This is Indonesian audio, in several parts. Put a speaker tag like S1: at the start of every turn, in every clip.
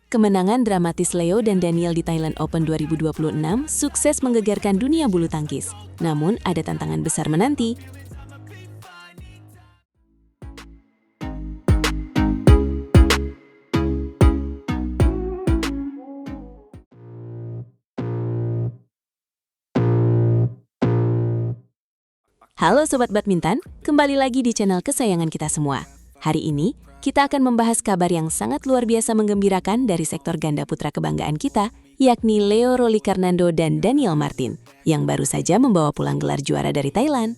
S1: Kemenangan dramatis Leo dan Daniel di Thailand Open 2026 sukses menggegarkan dunia bulu tangkis. Namun, ada tantangan besar menanti. Halo Sobat Badminton, kembali lagi di channel kesayangan kita semua. Hari ini, kita akan membahas kabar yang sangat luar biasa menggembirakan dari sektor ganda putra kebanggaan kita, yakni Leo Rolikarnando dan Daniel Martin, yang baru saja membawa pulang gelar juara dari Thailand.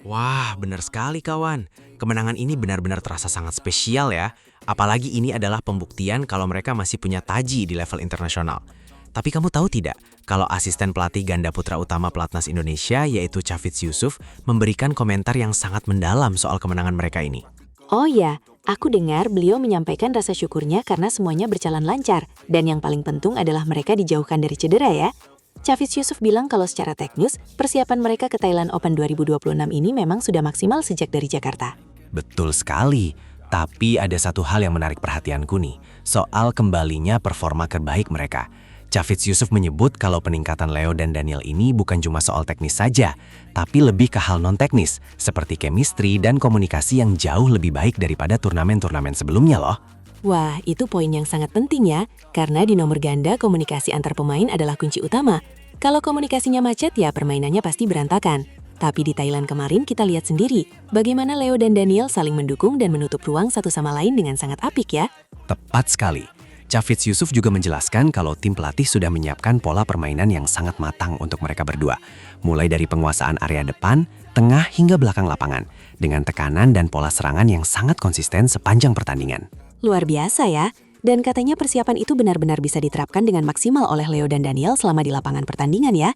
S2: Wah, benar sekali kawan. Kemenangan ini benar-benar terasa sangat spesial ya. Apalagi ini adalah pembuktian kalau mereka masih punya taji di level internasional. Tapi kamu tahu tidak, kalau asisten pelatih ganda putra utama Pelatnas Indonesia yaitu Chavits Yusuf memberikan komentar yang sangat mendalam soal kemenangan mereka ini.
S1: Oh ya, aku dengar beliau menyampaikan rasa syukurnya karena semuanya berjalan lancar, dan yang paling penting adalah mereka dijauhkan dari cedera ya. Chavits Yusuf bilang kalau secara teknis, persiapan mereka ke Thailand Open 2026 ini memang sudah maksimal sejak dari Jakarta.
S2: Betul sekali, tapi ada satu hal yang menarik perhatianku nih, soal kembalinya performa terbaik mereka. Chavits Yusuf menyebut kalau peningkatan Leo dan Daniel ini bukan cuma soal teknis saja, tapi lebih ke hal non-teknis, seperti chemistry dan komunikasi yang jauh lebih baik daripada turnamen-turnamen sebelumnya loh.
S1: Wah, itu poin yang sangat penting ya, karena di nomor ganda komunikasi antar pemain adalah kunci utama. Kalau komunikasinya macet ya permainannya pasti berantakan. Tapi di Thailand kemarin kita lihat sendiri, bagaimana Leo dan Daniel saling mendukung dan menutup ruang satu sama lain dengan sangat apik ya.
S2: Tepat sekali. Chavits Yusuf juga menjelaskan kalau tim pelatih sudah menyiapkan pola permainan yang sangat matang untuk mereka berdua. Mulai dari penguasaan area depan, tengah hingga belakang lapangan, dengan tekanan dan pola serangan yang sangat konsisten sepanjang pertandingan.
S1: Luar biasa ya, dan katanya persiapan itu benar-benar bisa diterapkan dengan maksimal oleh Leo dan Daniel selama di lapangan pertandingan ya.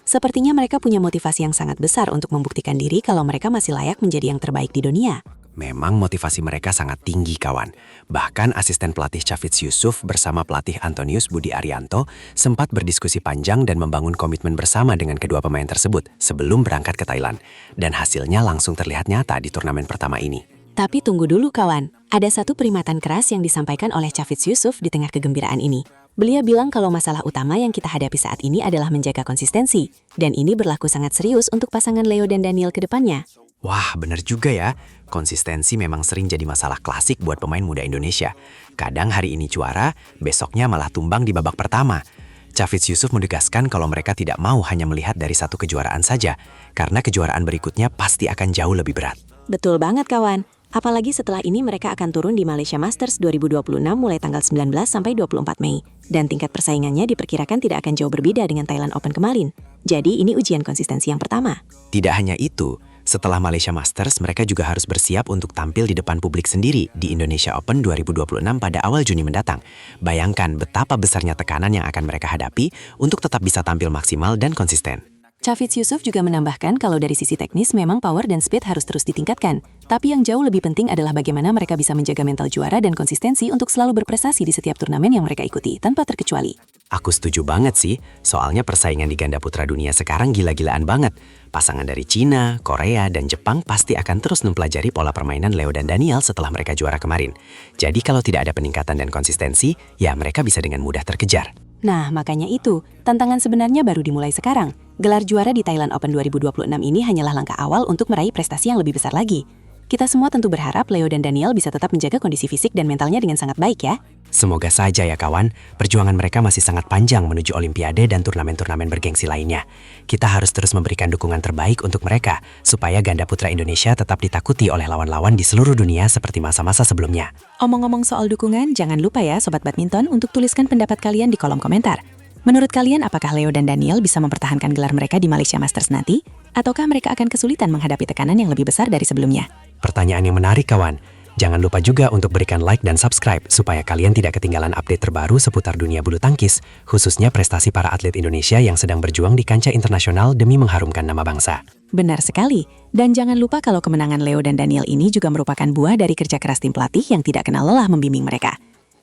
S1: Sepertinya mereka punya motivasi yang sangat besar untuk membuktikan diri kalau mereka masih layak menjadi yang terbaik di dunia.
S2: Memang motivasi mereka sangat tinggi kawan. Bahkan asisten pelatih Chavits Yusuf bersama pelatih Antonius Budi Arianto sempat berdiskusi panjang dan membangun komitmen bersama dengan kedua pemain tersebut sebelum berangkat ke Thailand. Dan hasilnya langsung terlihat nyata di turnamen pertama ini.
S1: Tapi tunggu dulu kawan, ada satu peringatan keras yang disampaikan oleh Chavits Yusuf di tengah kegembiraan ini. Beliau bilang kalau masalah utama yang kita hadapi saat ini adalah menjaga konsistensi. Dan ini berlaku sangat serius untuk pasangan Leo dan Daniel ke depannya.
S2: Wah, benar juga ya. Konsistensi memang sering jadi masalah klasik buat pemain muda Indonesia. Kadang hari ini juara, besoknya malah tumbang di babak pertama. Chavits Yusuf menegaskan kalau mereka tidak mau hanya melihat dari satu kejuaraan saja, karena kejuaraan berikutnya pasti akan jauh lebih berat.
S1: Betul banget kawan. Apalagi setelah ini mereka akan turun di Malaysia Masters 2026 mulai tanggal 19 sampai 24 Mei. Dan tingkat persaingannya diperkirakan tidak akan jauh berbeda dengan Thailand Open kemarin. Jadi ini ujian konsistensi yang pertama.
S2: Tidak hanya itu, setelah Malaysia Masters, mereka juga harus bersiap untuk tampil di depan publik sendiri di Indonesia Open 2026 pada awal Juni mendatang. Bayangkan betapa besarnya tekanan yang akan mereka hadapi untuk tetap bisa tampil maksimal dan konsisten.
S1: Chavits Yusuf juga menambahkan kalau dari sisi teknis memang power dan speed harus terus ditingkatkan. Tapi yang jauh lebih penting adalah bagaimana mereka bisa menjaga mental juara dan konsistensi untuk selalu berprestasi di setiap turnamen yang mereka ikuti, tanpa terkecuali.
S2: Aku setuju banget sih, soalnya persaingan di ganda putra dunia sekarang gila-gilaan banget. Pasangan dari Cina, Korea, dan Jepang pasti akan terus mempelajari pola permainan Leo dan Daniel setelah mereka juara kemarin. Jadi kalau tidak ada peningkatan dan konsistensi, ya mereka bisa dengan mudah terkejar.
S1: Nah, makanya itu, tantangan sebenarnya baru dimulai sekarang. Gelar juara di Thailand Open 2026 ini hanyalah langkah awal untuk meraih prestasi yang lebih besar lagi. Kita semua tentu berharap Leo dan Daniel bisa tetap menjaga kondisi fisik dan mentalnya dengan sangat baik ya.
S2: Semoga saja ya kawan, perjuangan mereka masih sangat panjang menuju Olimpiade dan turnamen-turnamen bergengsi lainnya. Kita harus terus memberikan dukungan terbaik untuk mereka, supaya ganda putra Indonesia tetap ditakuti oleh lawan-lawan di seluruh dunia seperti masa-masa sebelumnya.
S1: Omong-omong soal dukungan, jangan lupa ya Sobat Badminton untuk tuliskan pendapat kalian di kolom komentar. Menurut kalian, apakah Leo dan Daniel bisa mempertahankan gelar mereka di Malaysia Masters nanti? Ataukah mereka akan kesulitan menghadapi tekanan yang lebih besar dari sebelumnya?
S2: Pertanyaan yang menarik kawan. Jangan lupa juga untuk berikan like dan subscribe supaya kalian tidak ketinggalan update terbaru seputar dunia bulu tangkis, khususnya prestasi para atlet Indonesia yang sedang berjuang di kancah internasional demi mengharumkan nama bangsa.
S1: Benar sekali. Dan jangan lupa kalau kemenangan Leo dan Daniel ini juga merupakan buah dari kerja keras tim pelatih yang tidak kenal lelah membimbing mereka.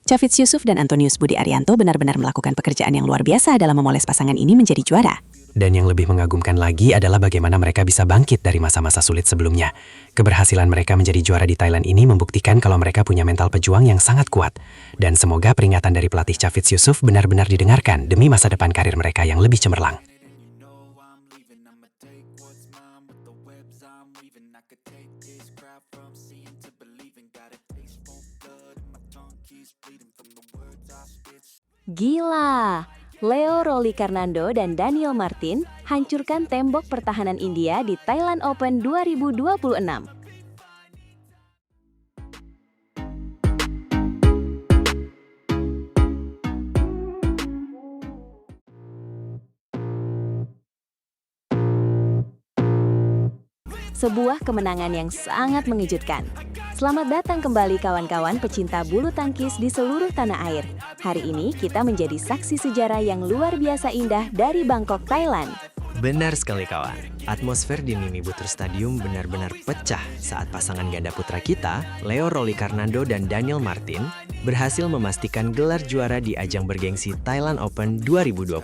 S1: Chavits Yusuf dan Antonius Budi Arianto benar-benar melakukan pekerjaan yang luar biasa dalam memoles pasangan ini menjadi juara.
S3: Dan yang lebih mengagumkan lagi adalah bagaimana mereka bisa bangkit dari masa-masa sulit sebelumnya. Keberhasilan mereka menjadi juara di Thailand ini membuktikan kalau mereka punya mental pejuang yang sangat kuat. Dan semoga peringatan dari pelatih Chafiz Yusuf benar-benar didengarkan demi masa depan karir mereka yang lebih cemerlang.
S1: Gila! Leo Rolikarnando dan Daniel Martin hancurkan tembok pertahanan India di Thailand Open 2026. Sebuah kemenangan yang sangat mengejutkan. Selamat datang kembali kawan-kawan pecinta bulu tangkis di seluruh tanah air. Hari ini kita menjadi saksi sejarah yang luar biasa indah dari Bangkok, Thailand.
S2: Benar sekali kawan, atmosfer di Mimi Butler Stadium benar-benar pecah saat pasangan ganda putra kita, Leo Rolikarnando dan Daniel Martin, berhasil memastikan gelar juara di ajang bergengsi Thailand Open 2026.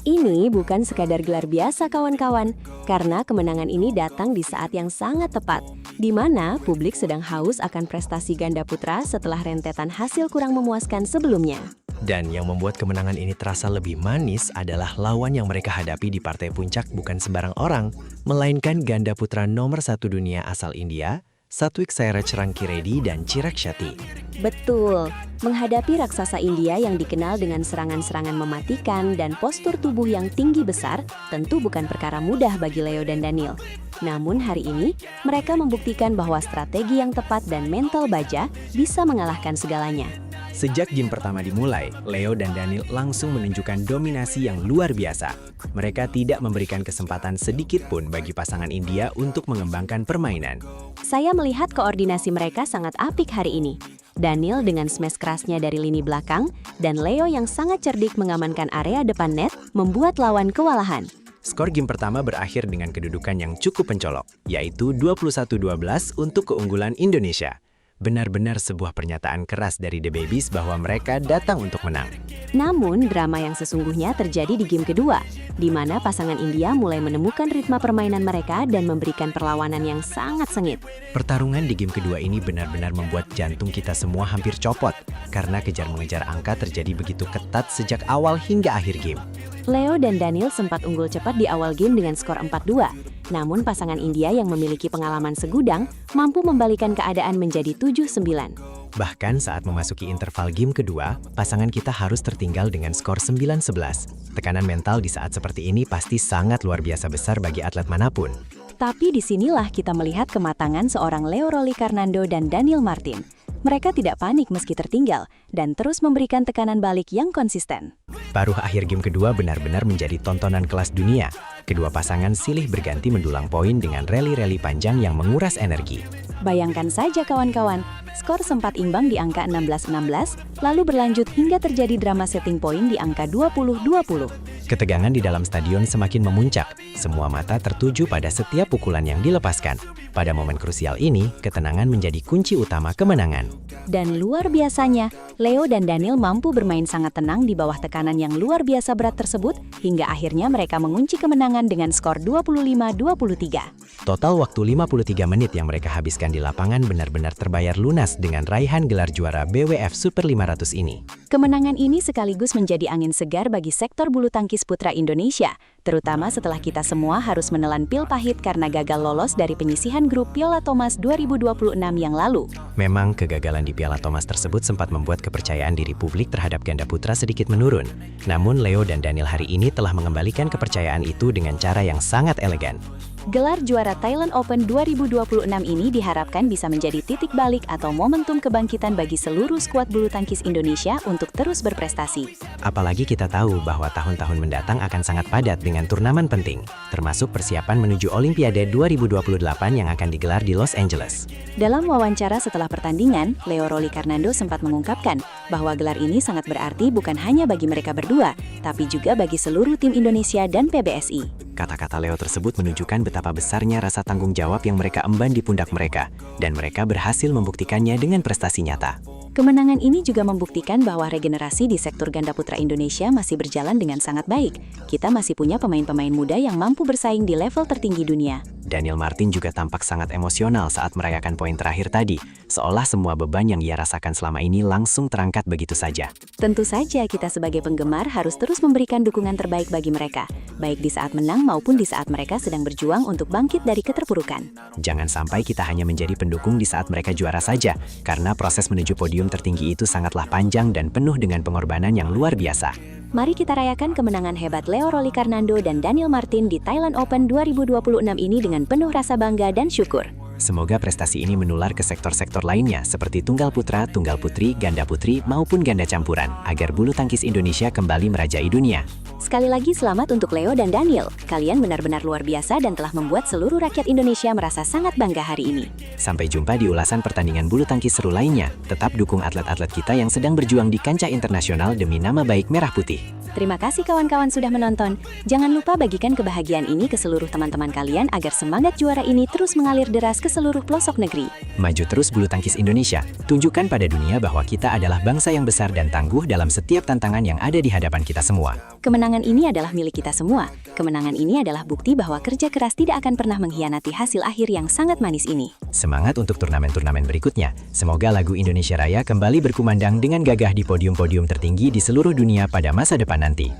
S1: Ini bukan sekadar gelar biasa kawan-kawan, karena kemenangan ini datang di saat yang sangat tepat, di mana publik sedang haus akan prestasi ganda putra setelah rentetan hasil kurang memuaskan sebelumnya.
S2: Dan yang membuat kemenangan ini terasa lebih manis adalah lawan yang mereka hadapi di partai puncak bukan sembarang orang, melainkan ganda putra nomor 1 dunia asal India, Satwik Sairaj Rankireddy dan Chirag Shetty.
S1: Betul, menghadapi raksasa India yang dikenal dengan serangan-serangan mematikan dan postur tubuh yang tinggi besar, tentu bukan perkara mudah bagi Leo dan Daniel. Namun hari ini, mereka membuktikan bahwa strategi yang tepat dan mental baja bisa mengalahkan segalanya.
S2: Sejak game pertama dimulai, Leo dan Daniel langsung menunjukkan dominasi yang luar biasa. Mereka tidak memberikan kesempatan sedikit pun bagi pasangan India untuk mengembangkan permainan.
S1: Saya melihat koordinasi mereka sangat apik hari ini. Daniel dengan smash kerasnya dari lini belakang, dan Leo yang sangat cerdik mengamankan area depan net, membuat lawan kewalahan.
S2: Skor game pertama berakhir dengan kedudukan yang cukup mencolok, yaitu 21-12 untuk keunggulan Indonesia. Benar-benar sebuah pernyataan keras dari The Babies bahwa mereka datang untuk menang.
S1: Namun, drama yang sesungguhnya terjadi di game kedua, di mana pasangan India mulai menemukan ritme permainan mereka dan memberikan perlawanan yang sangat sengit.
S2: Pertarungan di game kedua ini benar-benar membuat jantung kita semua hampir copot, karena kejar-mengejar angka terjadi begitu ketat sejak awal hingga akhir game.
S1: Leo dan Daniel sempat unggul cepat di awal game dengan skor 4-2. Namun pasangan India yang memiliki pengalaman segudang mampu membalikan keadaan menjadi 7-9.
S2: Bahkan saat memasuki interval game kedua, pasangan kita harus tertinggal dengan skor 9-11. Tekanan mental di saat seperti ini pasti sangat luar biasa besar bagi atlet manapun.
S1: Tapi disinilah kita melihat kematangan seorang Leo Rolikarnando dan Daniel Martin. Mereka tidak panik meski tertinggal dan terus memberikan tekanan balik yang konsisten.
S2: Paruh akhir game kedua benar-benar menjadi tontonan kelas dunia. Kedua pasangan silih berganti mendulang poin dengan rally-rally panjang yang menguras energi.
S1: Bayangkan saja kawan-kawan, skor sempat imbang di angka 16-16, lalu berlanjut hingga terjadi drama setting point di angka 20-20.
S2: Ketegangan di dalam stadion semakin memuncak. Semua mata tertuju pada setiap pukulan yang dilepaskan. Pada momen krusial ini, ketenangan menjadi kunci utama kemenangan.
S1: Dan luar biasanya, Leo dan Daniel mampu bermain sangat tenang di bawah tekanan yang luar biasa berat tersebut, hingga akhirnya mereka mengunci kemenangan dengan skor 25-23.
S2: Total waktu 53 menit yang mereka habiskan di lapangan benar-benar terbayar lunas dengan raihan gelar juara BWF Super 500 ini.
S1: Kemenangan ini sekaligus menjadi angin segar bagi sektor bulu tangkis putra Indonesia, terutama setelah kita semua harus menelan pil pahit karena gagal lolos dari penyisihan grup Piala Thomas 2026 yang lalu.
S2: Memang kegagalan di Piala Thomas tersebut sempat membuat kepercayaan diri publik terhadap ganda putra sedikit menurun. Namun Leo dan Daniel hari ini telah mengembalikan kepercayaan itu dengan cara yang sangat elegan.
S1: Gelar juara Thailand Open 2026 ini diharapkan bisa menjadi titik balik atau momentum kebangkitan bagi seluruh skuad bulu tangkis Indonesia untuk terus berprestasi.
S2: Apalagi kita tahu bahwa tahun-tahun mendatang akan sangat padat dengan turnamen penting, termasuk persiapan menuju Olimpiade 2028 yang akan digelar di Los Angeles.
S1: Dalam wawancara setelah pertandingan, Leo Rolikarnando sempat mengungkapkan bahwa gelar ini sangat berarti bukan hanya bagi mereka berdua, tapi juga bagi seluruh tim Indonesia dan PBSI.
S2: Kata-kata Leo tersebut menunjukkan betapa besarnya rasa tanggung jawab yang mereka emban di pundak mereka, dan mereka berhasil membuktikannya dengan prestasi nyata.
S1: Kemenangan ini juga membuktikan bahwa regenerasi di sektor ganda putra Indonesia masih berjalan dengan sangat baik. Kita masih punya pemain-pemain muda yang mampu bersaing di level tertinggi dunia.
S2: Daniel Martin juga tampak sangat emosional saat merayakan poin terakhir tadi, seolah semua beban yang ia rasakan selama ini langsung terangkat begitu saja.
S1: Tentu saja kita sebagai penggemar harus terus memberikan dukungan terbaik bagi mereka, baik di saat menang maupun di saat mereka sedang berjuang untuk bangkit dari keterpurukan.
S2: Jangan sampai kita hanya menjadi pendukung di saat mereka juara saja, karena proses menuju podium tertinggi itu sangatlah panjang dan penuh dengan pengorbanan yang luar biasa.
S1: Mari kita rayakan kemenangan hebat Leo Rolicarnando dan Daniel Martin di Thailand Open 2026 ini dengan penuh rasa bangga dan syukur.
S2: Semoga prestasi ini menular ke sektor-sektor lainnya seperti tunggal putra, tunggal putri, ganda putri, maupun ganda campuran, agar bulu tangkis Indonesia kembali merajai dunia.
S1: Sekali lagi selamat untuk Leo dan Daniel. Kalian benar-benar luar biasa dan telah membuat seluruh rakyat Indonesia merasa sangat bangga hari ini.
S2: Sampai jumpa di ulasan pertandingan bulu tangkis seru lainnya. Tetap dukung atlet-atlet kita yang sedang berjuang di kancah internasional demi nama baik Merah Putih.
S1: Terima kasih kawan-kawan sudah menonton. Jangan lupa bagikan kebahagiaan ini ke seluruh teman-teman kalian agar semangat juara ini terus mengalir deras ke seluruh pelosok negeri.
S2: Maju terus bulu tangkis Indonesia. Tunjukkan pada dunia bahwa kita adalah bangsa yang besar dan tangguh dalam setiap tantangan yang ada di hadapan kita semua.
S1: Kemenangan ini adalah milik kita semua. Kemenangan ini adalah bukti bahwa kerja keras tidak akan pernah mengkhianati hasil akhir yang sangat manis ini.
S2: Semangat untuk turnamen-turnamen berikutnya. Semoga lagu Indonesia Raya kembali berkumandang dengan gagah di podium-podium tertinggi di seluruh dunia pada masa depan nanti.